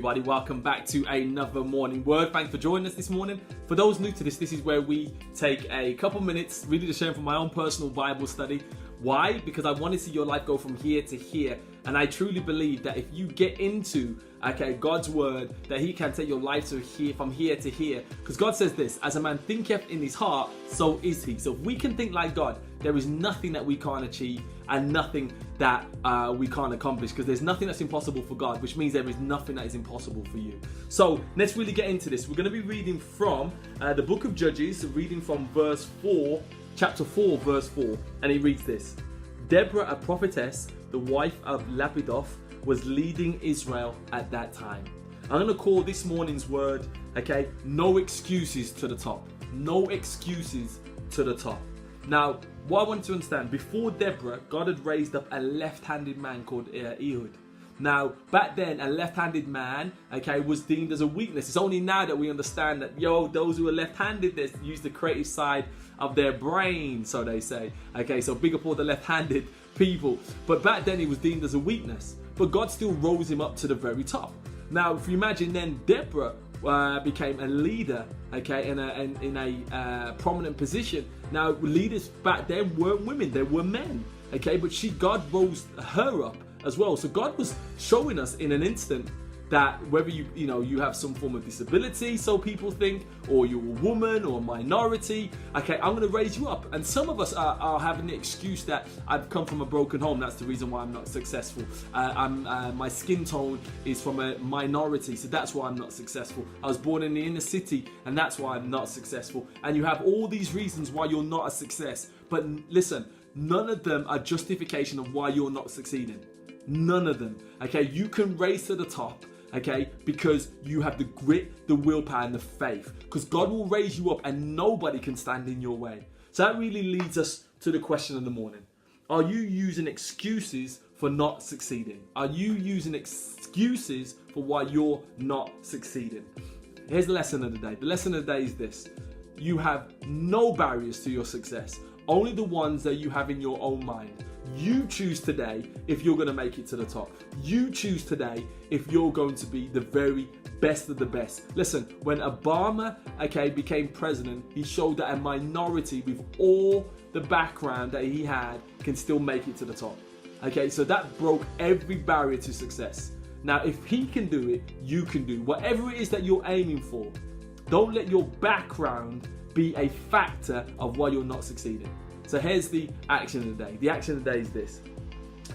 everybody, welcome back to another morning word. Thanks for joining us this morning. For those new to this is where we take a couple minutes really to share from my own personal Bible study. Why? Because I want to see your life go from here to here. And I truly believe that if you get into God's word, that he can take your life to here, from here to here. Because God says this, as a man thinketh in his heart, so is he. So if we can think like God, there is nothing that we can't achieve and nothing that we can't accomplish, because there's nothing that's impossible for God, which means there is nothing that is impossible for you. So let's really get into this. We're going to be reading from the book of Judges, reading from verse 4, chapter 4, verse 4, and he reads this. Deborah, a prophetess, the wife of Lappidoth, was leading Israel at that time. I'm going to call this morning's word, no excuses to the top. No excuses to the top. Now, what I want to understand, before Deborah, God had raised up a left-handed man called Ehud. Now, back then, a left-handed man, was deemed as a weakness. It's only now that we understand that, those who are left-handed, they use the creative side of their brain, so they say. So big up all the left-handed people. But back then, it was deemed as a weakness. But God still rose him up to the very top. Now, if you imagine then, Deborah became a leader, in a prominent position. Now, leaders back then weren't women, they were men, but God rose her up as well. So God was showing us in an instant that whether you have some form of disability, so people think, or you're a woman or a minority, I'm going to raise you up. And some of us are having the excuse that I've come from a broken home, that's the reason why I'm not successful. My skin tone is from a minority, so that's why I'm not successful. I was born in the inner city, and that's why I'm not successful. And you have all these reasons why you're not a success. But listen, none of them are justification of why you're not succeeding. None of them. You can raise to the top, because you have the grit, the willpower, and the faith. Because God will raise you up and nobody can stand in your way. So that really leads us to the question of the morning. Are you using excuses for not succeeding? Are you using excuses for why you're not succeeding? Here's the lesson of the day. The lesson of the day is this. You have no barriers to your success, only the ones that you have in your own mind. You choose today if you're going to make it to the top. You choose today if you're going to be the very best of the best. Listen, when Obama, became president, he showed that a minority with all the background that he had can still make it to the top. So that broke every barrier to success. Now, if he can do it, you can do whatever it is that you're aiming for. Don't let your background be a factor of why you're not succeeding. So here's the action of the day. The action of the day is this.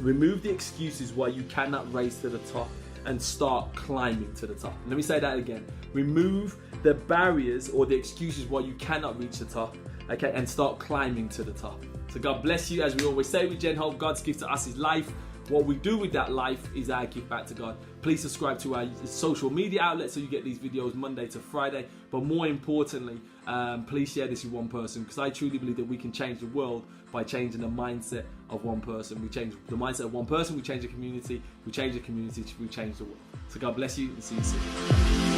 Remove the excuses why you cannot raise to the top and start climbing to the top. Let me say that again. Remove the barriers or the excuses why you cannot reach the top, and start climbing to the top. So God bless you. As we always say with Gen Hope, God's gift to us is life. What we do with that life is our gift back to God. Please subscribe to our social media outlets so you get these videos Monday to Friday. But more importantly, please share this with one person, because I truly believe that we can change the world by changing the mindset of one person. We change the mindset of one person, we change the community. We change the community, we change the world. So God bless you and see you soon.